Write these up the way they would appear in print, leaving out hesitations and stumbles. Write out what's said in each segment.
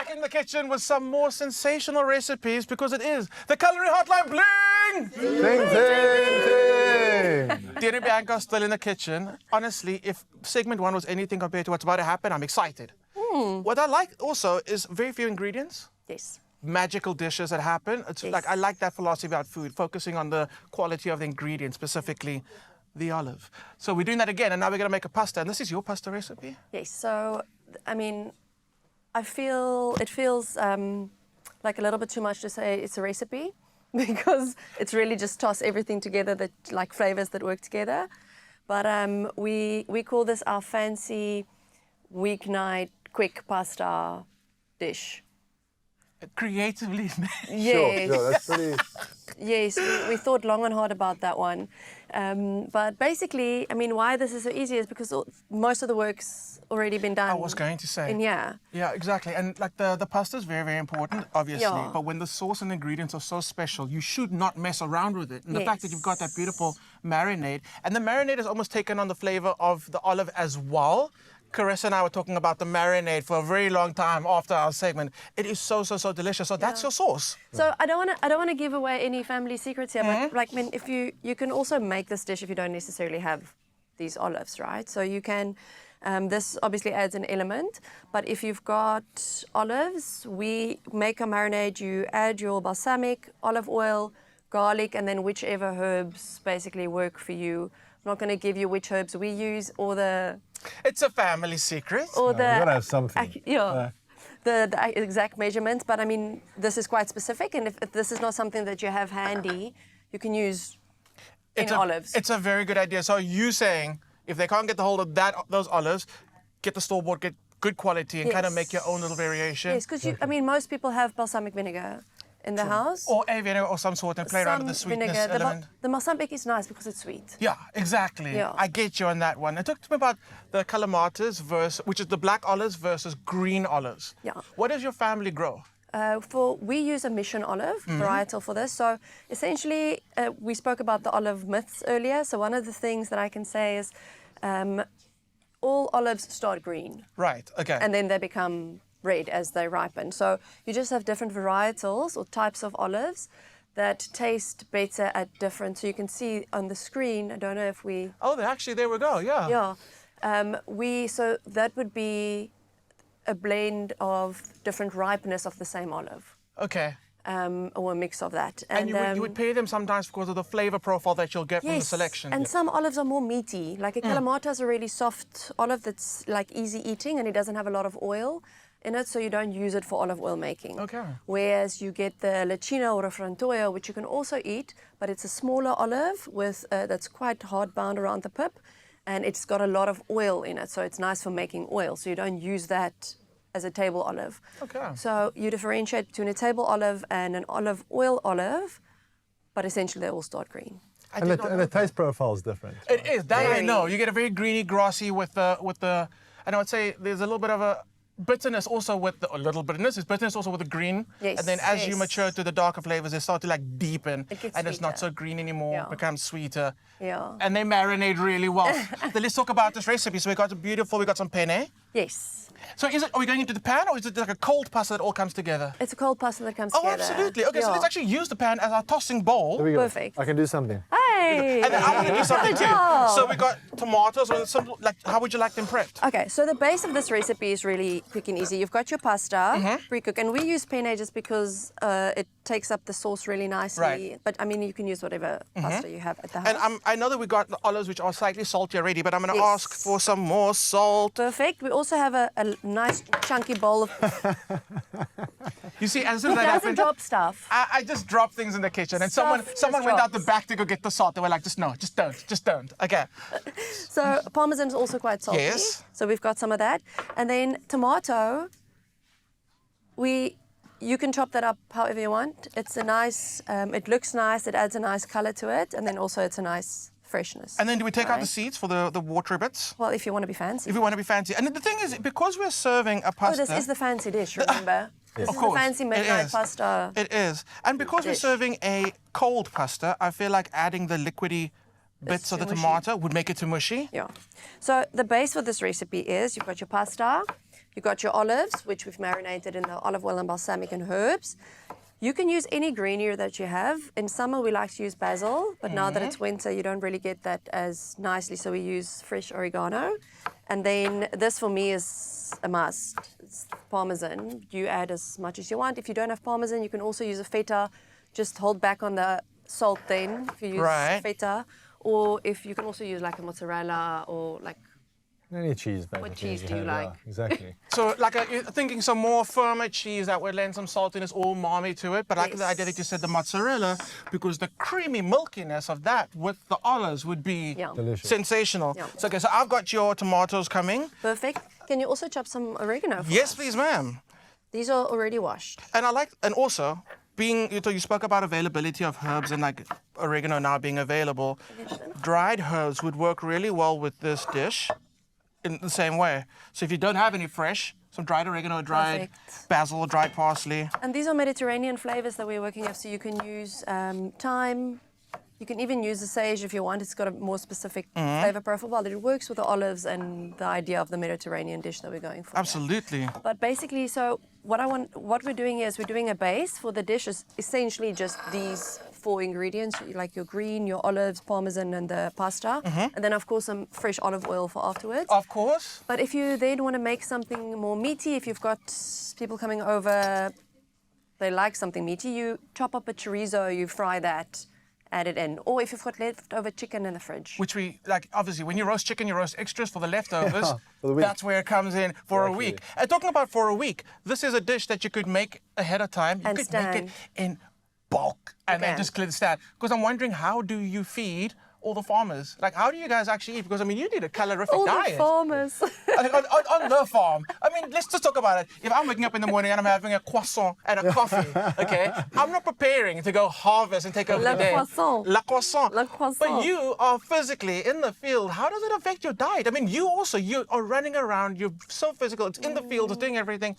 back in the kitchen with some more sensational recipes because it is the Culinary Hotline Bling! Ding, ding, ding! Deon and Bianka are still in the kitchen. Honestly, if segment 1 was anything compared to what's about to happen, I'm excited. What I like also is very few ingredients. Yes. Magical dishes that happen. It's Yes. like I like that philosophy about food, focusing on the quality of the ingredients, specifically the olive. So we're doing that again, and now we're going to make a pasta. And this is your pasta recipe? Yes. So, I mean, it feels like a little bit too much to say it's a recipe because it's really just toss everything together, that like flavors that work together. But we call this our fancy weeknight quick pasta dish. Creatively made. Yes. Sure, that's pretty... Yes, we thought long and hard about that one. But basically, I mean, why this is so easy is because most of the work's already been done. I was going to say. Yeah, exactly. And like the pasta is very, very important, obviously. Yeah. But when the sauce and ingredients are so special, you should not mess around with it. And the fact that you've got that beautiful marinade, and the marinade has almost taken on the flavor of the olive as well. Carissa and I were talking about the marinade for a very long time after our segment. It is so delicious. So that's your sauce. So I don't want to give away any family secrets here, but like, I mean, if you can also make this dish if you don't necessarily have these olives, right? So you can. This obviously adds an element, but if you've got olives, we make a marinade. You add your balsamic, olive oil, garlic, and then whichever herbs basically work for you. I'm not going to give you which herbs we use or the... It's a family secret. Or the... You gotta have something. The exact measurements, but I mean, this is quite specific, and if this is not something that you have handy, you can use olives. It's a very good idea. So are you saying, if they can't get the hold of those olives, get the store-bought, get good quality, and kind of make your own little variation? Yes, because I mean, most people have balsamic vinegar in the house. Or a vinegar or some sort, and play around with the sweetness element. The balsamic is nice because it's sweet. Yeah, exactly. Yeah. I get you on that one. And talk to me about the calamatas which is the black olives versus green olives. Yeah. What does your family grow? We use a mission olive varietal for this. So essentially, we spoke about the olive myths earlier. So one of the things that I can say is all olives start green. Right, okay. And then they become red as they ripen. So you just have different varietals or types of olives that taste better at different. So you can see on the screen, I don't know if we... Oh, there we go, yeah. Yeah. So that would be a blend of different ripeness of the same olive. Okay. Or a mix of that. And you would pair them sometimes because of the flavor profile that you'll get from the selection. And some olives are more meaty. Like a Kalamata is a really soft olive that's like easy eating, and it doesn't have a lot of oil in it, so you don't use it for olive oil making. Okay. Whereas you get the Lechina or a Frantoia, which you can also eat, but it's a smaller olive with that's quite hard bound around the pip, and it's got a lot of oil in it, so it's nice for making oil. So you don't use that as a table olive. Okay. So you differentiate between a table olive and an olive oil olive, but essentially they all start green. And the taste profile is different. It is, that I know. You get a very greeny, grassy with the, and I would say there's a little bit of a bitterness also with a little bitterness. There's bitterness also with the green. Yes, and then as you mature to the darker flavors, they start to like deepen. And it's not so green anymore, Yeah. becomes sweeter. Yeah. And they marinate really well. Then let's talk about this recipe. So we got some penne. Yes. So are we going into the pan, or is it like a cold pasta that all comes together? It's a cold pasta that comes Oh, together. absolutely. Okay, so let's actually use the pan as our tossing bowl. There we go. Perfect. I can do something. Hey! And then I want to do something Good too. job. So we got tomatoes, or some, like, how would you like them prepped? Okay, so the base of this recipe is really quick and easy. You've got your pasta pre-cooked, and we use penne just because it takes up the sauce really nicely. Right. But I mean, you can use whatever pasta you have at the house. And I know that we got the olives, which are slightly salty already, but I'm going to ask for some more salt. Perfect. We also have a nice chunky bowl of... You see, as soon Who as that doesn't happened, drop stuff? I just dropped things in the kitchen, and Stuff someone just went out the drops. back to go get the salt. They were like, just don't. Okay. So Parmesan is also quite salty. Yes. So we've got some of that. And then tomato, you can chop that up however you want. It's a nice, it looks nice, it adds a nice color to it, and then also it's a nice freshness. And then do we take out the seeds for the watery bits? Well, if you want to be fancy. If we want to be fancy. And the thing is, because we're serving a pasta... Oh, this is the fancy dish, remember? This Of is course, the fancy it midnight is. pasta. It is. And because we're dish. serving a cold pasta, I feel like adding the liquidy bits of the too mushy. tomato would make it too mushy. Yeah. So the base for this recipe is you've got your pasta, You got your olives, which we've marinated in the olive oil and balsamic and herbs. You can use any green ear that you have. In summer, we like to use basil, but now that it's winter, you don't really get that as nicely, so we use fresh oregano. And then this for me is a must. It's Parmesan. You add as much as you want. If you don't have Parmesan, you can also use a feta. Just hold back on the salt then if you use feta. Or if you can also use like a mozzarella or like... Any cheese, basically. What cheese do you like? Yeah, exactly. So, like, you're thinking some more firmer cheese that would lend some saltiness or umami to it. But I like the idea that you said the mozzarella, because the creamy milkiness of that with the olives would be Delicious. sensational. Yeah. So, okay, so I've got your tomatoes coming. Perfect. Can you also chop some oregano for Yes, us? please, ma'am. These are already washed. And also, you spoke about availability of herbs and like oregano now being available. Dried herbs would work really well with this dish in the same way. So if you don't have any fresh, some dried oregano, dried basil, dried parsley. And these are Mediterranean flavors that we're working with, so you can use thyme. You can even use the sage if you want. It's got a more specific flavor profile, but it works with the olives and the idea of the Mediterranean dish that we're going for. Absolutely. But basically, so what we're doing is we're doing a base for the dish is essentially just these 4 ingredients, like your green, your olives, parmesan, and the pasta. And then, of course, some fresh olive oil for afterwards. Of course. But if you then want to make something more meaty, if you've got people coming over, they like something meaty, you chop up a chorizo, you fry that, add it in. Or if you've got leftover chicken in the fridge. Which we, like, obviously, when you roast chicken, you roast extras for the leftovers. For the week. That's where it comes in for a week. And talking about for a week, this is a dish that you could make ahead of time. You could make it in bulk and then just clear the stand. Because I'm wondering, how do you feed all the farmers? Like, how do you guys actually eat? Because, I mean, you need a calorific all diet. the farmers. on the farm. I mean, let's just talk about it. If I'm waking up in the morning and I'm having a croissant and a coffee, okay, I'm not preparing to go harvest and take over the day. La croissant. La croissant. But you are physically in the field. How does it affect your diet? I mean, you are running around. You're so physical. It's in the field. It's doing everything.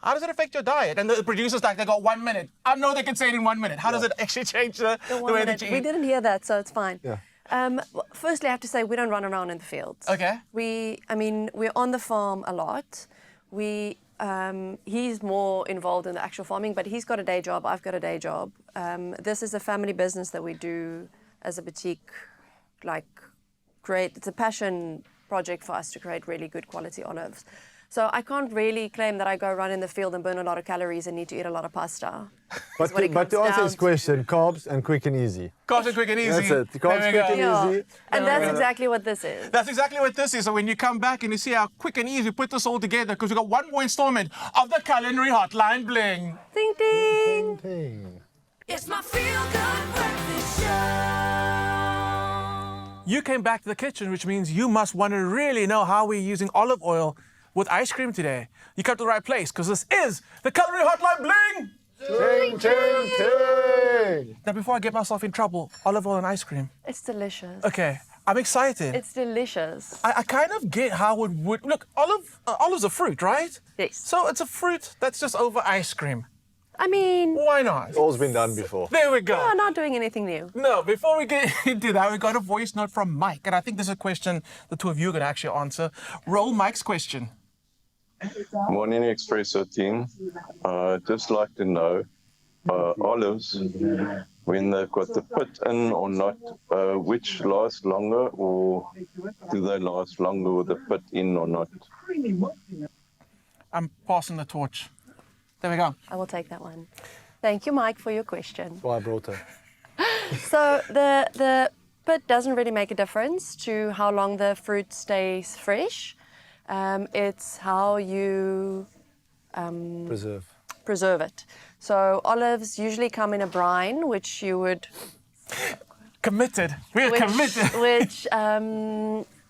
How does it affect your diet? And the producers, like, they got 1 minute. I know they can say it in 1 minute. How does it actually change the way that you eat? We didn't hear that, so it's fine. Yeah. Firstly, I have to say we don't run around in the fields. Okay. We're on the farm a lot. He's more involved in the actual farming, but he's got a day job. I've got a day job. This is a family business that we do as a boutique. It's a passion project for us to create really good quality olives. So I can't really claim that I go run in the field and burn a lot of calories and need to eat a lot of pasta. But to answer his question, carbs and quick and easy. Carbs and quick and easy. That's it. Carbs, quick and easy. And that's exactly what this is. That's exactly what this is. So when you come back and you see how quick and easy we put this all together, because we've got one more installment of the Culinary Hotline Bling. Ding, ding. Ding. It's my feel-good breakfast show. You came back to the kitchen, which means you must want to really know how we're using olive oil with ice cream today. You come to the right place, because this is the Culinary Hotline Bling! Ting, ting, ting. Now, before I get myself in trouble, olive oil and ice cream. It's delicious. Okay, I'm excited. It's delicious. I kind of get how it would... Look, olive's a fruit, right? Yes. So it's a fruit that's just over ice cream. I mean, Why not? All's been done before. There we go. we're not doing anything new. No, before we get into that, we got a voice note from Mike, and I think this is a question the two of you are going to actually answer. Roll Mike's question. Morning, Expresso team. Just like to know, olives, when they've got the pit in or not, which last longer, or do they last longer with the pit in or not? I'm passing the torch. There we go. I will take that one. Thank you, Mike, for your question. Why I brought her. So the pit doesn't really make a difference to how long the fruit stays fresh. It's how you preserve it. So olives usually come in a brine, which you would... Committed. We're committed.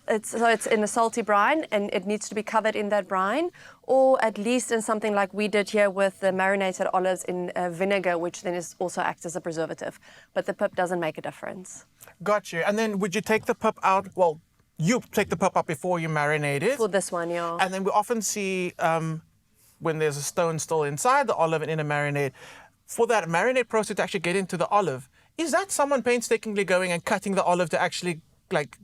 It's in a salty brine, and it needs to be covered in that brine, or at least in something like we did here with the marinated olives in vinegar, which then also acts as a preservative. But the pip doesn't make a difference. Got you. And then would you take the pip out? Well, you take the pip out before you marinate it. For this one, yeah. And then we often see when there's a stone still inside the olive and in a marinade, for that marinade process to actually get into the olive, is that someone painstakingly going and cutting the olive to actually, like,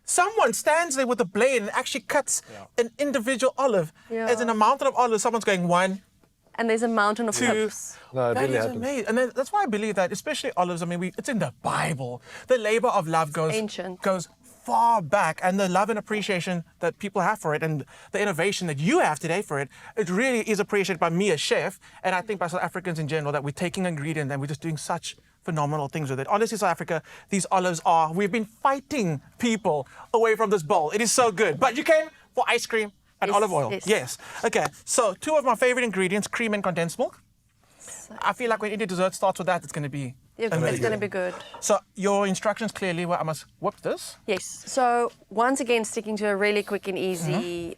someone stands there with a blade and actually cuts an individual olive. Yeah. As in a mountain of olives, someone's going 1, And there's a mountain of 2. hips. No, it That really is happens. amazing. And that's why I believe that, especially olives, I mean, it's in the Bible. The labor of love goes far back, and the love and appreciation that people have for it and the innovation that you have today for it, it really is appreciated by me as chef, and I think by South Africans in general, that we're taking ingredients and we're just doing such phenomenal things with it. Honestly, South Africa, these olives we've been fighting people away from this bowl. It is so good. But you came for ice cream and Yes, olive oil. yes. Okay, so 2 of my favorite ingredients, cream and condensed milk. I feel like when any dessert starts with that, it's going to be It's amazing. going to be good. So your instructions clearly were I must whip this. Yes. So once again, sticking to a really quick and easy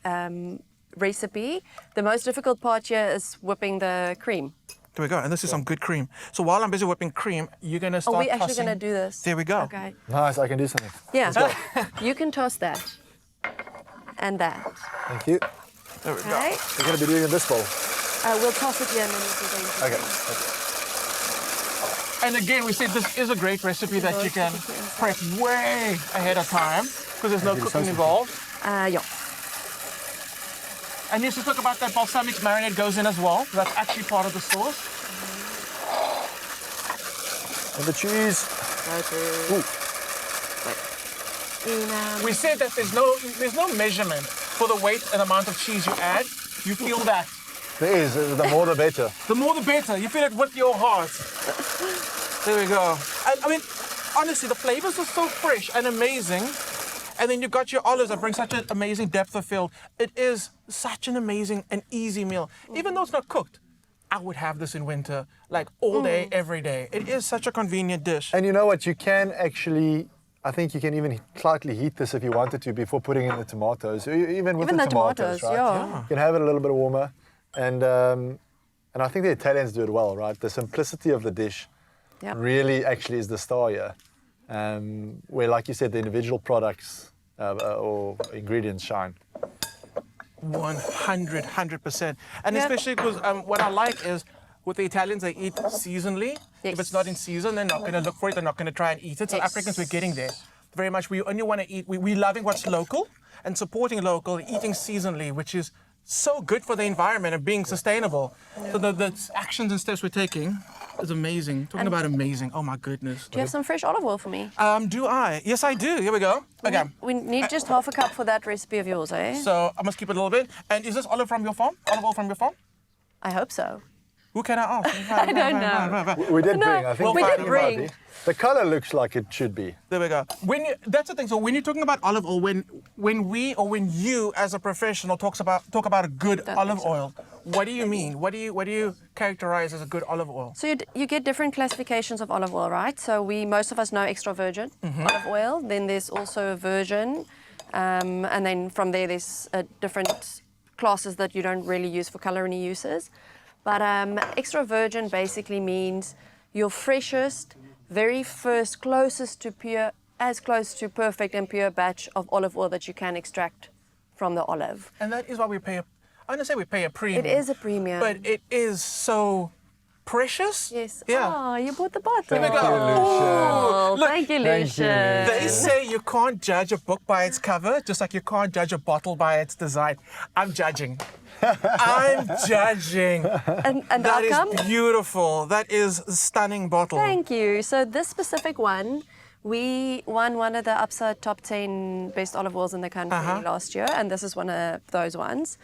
recipe. The most difficult part here is whipping the cream. There we go. And this is some good cream. So while I'm busy whipping cream, you're going to start Are we actually tossing. going to do this? There we go. Okay. Nice, I can do something. Yeah. You can toss that. And that. Thank you. There we go. Okay. We're going to be doing it in this bowl. We'll toss it here and then we'll do the Okay. And again, we said this is a great recipe that you can prep way ahead of time because there's no cooking involved. Yeah. And yes, we talk about that balsamic marinade goes in as well. That's actually part of the sauce. And the cheese. Ooh. We said that there's no measurement for the weight and amount of cheese you add. You feel that. There is. The more the better. The more the better. You feel it with your heart. There we go. And I mean, honestly, the flavors are so fresh and amazing. And then you got your olives that bring such an amazing depth of field. It is such an amazing and easy meal. Even though it's not cooked, I would have this in winter, like all day, every day. It is such a convenient dish. And you know what? You can actually, I think you can even slightly heat this if you wanted to before putting in the tomatoes. Even with Even the the tomatoes, right? yeah. You can have it a little bit warmer. And I think the Italians do it well, right? The simplicity of the dish Yep. really actually is the star here. Where, like you said, the individual products or ingredients shine. 100%. And Yep. especially because what I like is with the Italians, they eat seasonally. If it's not in season, they're not going to look for it. They're not going to try and eat it. So Yes. Africans, we're getting there. Very much, we only want to eat, we're loving what's local and supporting local, eating seasonally, which is so good for the environment and being sustainable. So the actions and steps we're taking is amazing. Talking about amazing. Oh my goodness. Do you have some fresh olive oil for me? Do I? Yes, I do. Here we go. Okay. We need just half a cup for that recipe of yours, eh? So I must keep it a little bit. And is this olive from your farm? Olive oil from your farm? I hope so. Who can I ask? I don't know. We did No, bring, I think. we did it might bring. be. The color looks like it should be. There we go. That's the thing. So when you're talking about olive oil, when you as a professional talk about a good olive oil, what do you mean? What do you characterize as a good olive oil? So you get different classifications of olive oil, right? So most of us know extra virgin olive oil. Then there's also a virgin, and then from there there's different classes that you don't really use for culinary uses. But extra virgin basically means your freshest, very first, closest to pure, as close to perfect and pure batch of olive oil that you can extract from the olive. And that is why we pay I don't say we pay a premium. It is a premium. But it is so precious. Yes. Yeah. Oh, you bought the bottle. There we go. Oh, Look, thank you, thank you, Lucian. They say you can't judge a book by its cover, just like you can't judge a bottle by its design. I'm judging. I'm judging. And the That outcome? is beautiful. That is a stunning bottle. Thank you. So this specific one, we won one of the UPSA top 10 best olive oils in the country last year, and this is one of those ones.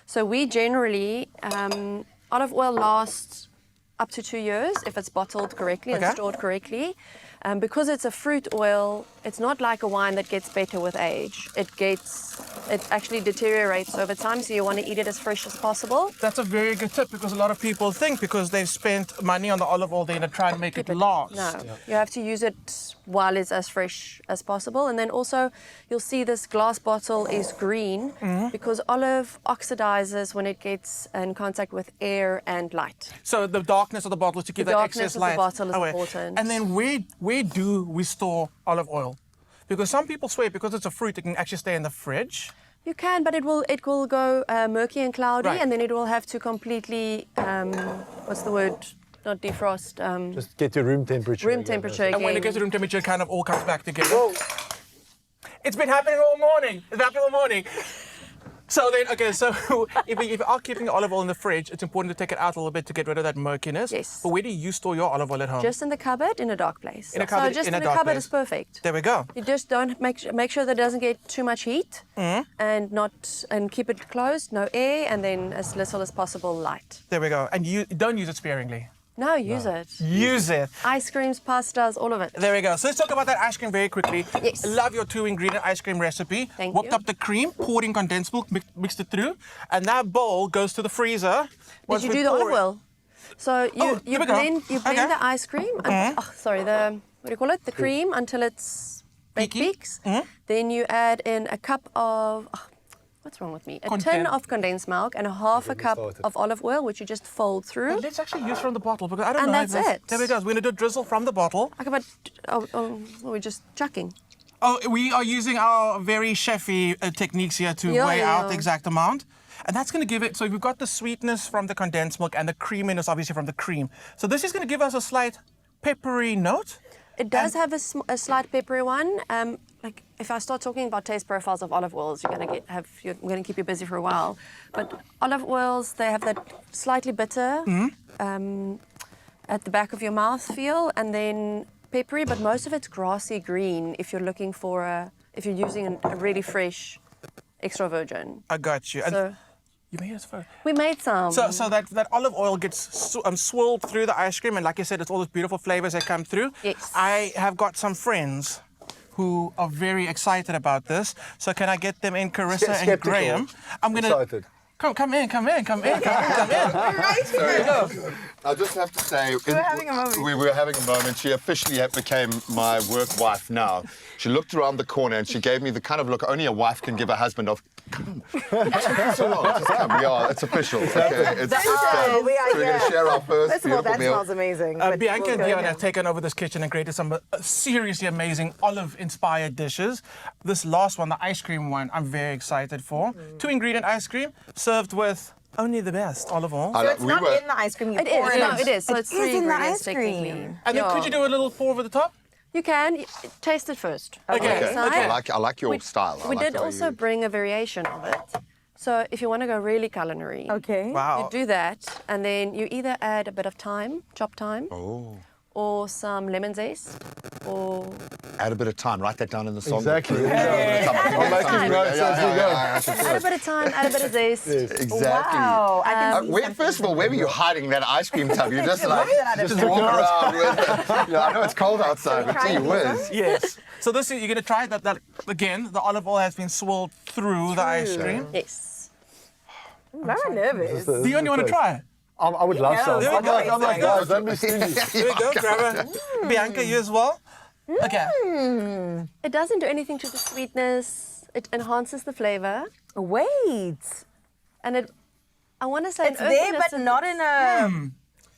So we generally, olive oil lasts up to 2 years if it's bottled correctly and stored correctly. Because it's a fruit oil, it's not like a wine that gets better with age. It actually deteriorates over time, so you want to eat it as fresh as possible. That's a very good tip because a lot of people think because they've spent money on the olive oil, they're going to try and make it last. No, you have to use it while it's as fresh as possible. And then also, you'll see this glass bottle is green because olive oxidizes when it gets in contact with air and light. So the darkness of the bottle is to give The that darkness excess of the light bottle is away. important. And then where do we store olive oil? Because some people swear because it's a fruit, it can actually stay in the fridge. You can, but it will go murky and cloudy, Right. and then it will have to completely, what's the word? Not defrost. Just get to room temperature. Room again, temperature And when it again. gets to room temperature, it kind of all comes back together. Well, It's been happening all morning. It's happening all morning. So then, okay, so if you are keeping olive oil in the fridge, it's important to take it out a little bit to get rid of that murkiness. Yes. But where do you store your olive oil at home? Just in the cupboard, in a dark place. In a cupboard, so just in a in the dark cupboard place. is perfect. There we go. You just don't make sure that it doesn't get too much heat, and keep it closed, no air, and then as little as possible light. There we go. And you don't use it sparingly. No, use it. Use it. Ice creams, pastas, all of it. There we go. So let's talk about that ice cream very quickly. Yes. Love your 2-ingredient ice cream recipe. Thank Whipped you. up the cream, poured in condensed milk, mixed it through, and that bowl goes to the freezer. Did you do the olive oil? So here you we go. blend Okay. the ice cream. And, the what do you call it? The cream until it's baked Peaky. peaks. Then you add in a cup of. What's wrong with me? A tin Content. of condensed milk and a half a cup of olive oil, which you just fold through. Let's actually use from the bottle because I don't And know. that's it. There we go. We're going to do a drizzle from the bottle. Okay, but we're just chucking. Oh, we are using our very chefy techniques here to Yeah, weigh yeah. out the exact amount. And that's going to give it, so we've got the sweetness from the condensed milk and the creaminess obviously from the cream. So this is going to give us a slight peppery note. It does have a slight peppery one. Like if I start talking about taste profiles of olive oils, I'm going to keep you busy for a while. But olive oils, they have that slightly bitter at the back of your mouth feel, and then peppery. But most of it's grassy green. If you're looking for if you're using a really fresh extra virgin. I got you. So And you made us first. we made some. So that olive oil gets swirled through the ice cream, and like you said, it's all those beautiful flavors that come through. Yes. I have got some friends who are very excited about this. So can I get them in, Carissa and Skeptical. Graham? I'm gonna Excited. come in. I just have to say, we were having a moment. She officially became my work wife now. She looked around the corner and she gave me the kind of look only a wife can give a husband of, come. So long, just come. It's official. Okay, it's we are we're going here. to share our first First of all, beautiful that meal. smells amazing. but Bianca and we'll go Deon now. have taken over this kitchen and created some seriously amazing olive-inspired dishes. This last one, the ice cream one, I'm very excited for. 2-ingredient ice cream served with only the best olive oil. So it's not in the ice cream. You it pour is. it No, in. it is. So it's It 3 is in the ingredients ice cream. technically. And then could you do a little pour over the top? You can taste it first. Okay. Side. I like your style. I We like did how also you- bring a variation of it. So if you want to go really culinary, Okay. Wow. you do that, and then you either add a bit of thyme, chopped thyme, or some lemon zest, or Add a bit of time. Write that down in the song. Exactly. I'm making notes as we go. add a bit of thyme, add a bit of zest. Exactly. Wow. I can see something. First of all, where were you hiding that ice cream tub? You just like that out of just the walk around with it. Yeah, I know it's cold outside, but gee whiz. Yes. So this is, you're going to try that again, the olive oil has been swirled through the ice cream. Yes. I'm very nervous. Deon, you want to try it? I would love some. There we go. I'm like, guys, don't be stingy. Here we go, grab it. Bianca, you as well? Okay. It doesn't do anything to the sweetness. It enhances the flavor, Wait. and I want to say It's there, but not in a.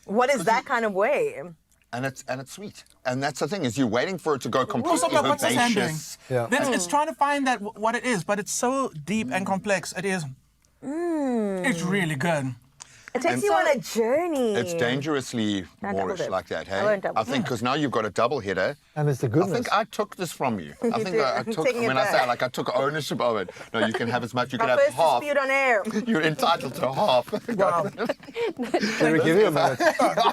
What is that kind of way? And it's sweet. And that's the thing, is you're waiting for it to go Also, completely what's this hand doing? herbaceous. Yeah. Then it's trying to find that what it is, but it's so deep and complex. It is. It's really good. It takes you on a journey. It's dangerously Not double Moorish dip. like that, hey? I won't double I think because now you've got a double header. And it's the I goodness. think I took this from you. I think did. I I'm took, taking it when I say back. like I took ownership of it. No, you can have as much, you can My have first half. dispute on air. You're entitled to half. Wow. Can we give you a minute?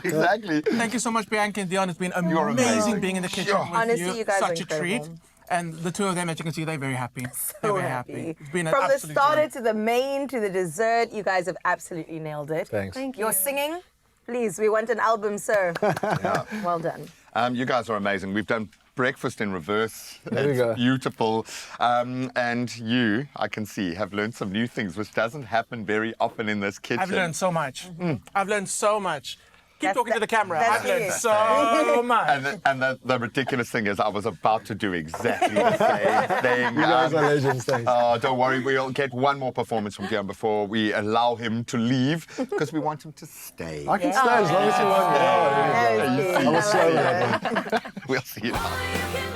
Exactly. Thank you so much, Bianca and Deon. It's been You're amazing amazing. being in the kitchen Sure. with Honestly, you guys are Such a treat. incredible. And the two of them, as you can see, they're very happy. They're So very happy. It's been an From the absolute starter joy. to the main to the dessert, you guys have absolutely nailed it. Thanks. Thank you. Your singing, please, we want an album, sir. Well done. You guys are amazing. We've done breakfast in reverse. There we It's go. beautiful. And you, I can see, have learned some new things, which doesn't happen very often in this kitchen. I've learned so much. I've learned so much. Keep That's talking to the camera. that's I've learned it. so much. And the ridiculous thing is I was about to do exactly the same thing. You guys are legends, thanks. Oh, don't worry, we'll get one more performance from Deon before we allow him to leave, because we want him to stay. I can stay as long as you want me. That was cute. I was I so like that. We'll see you now. You can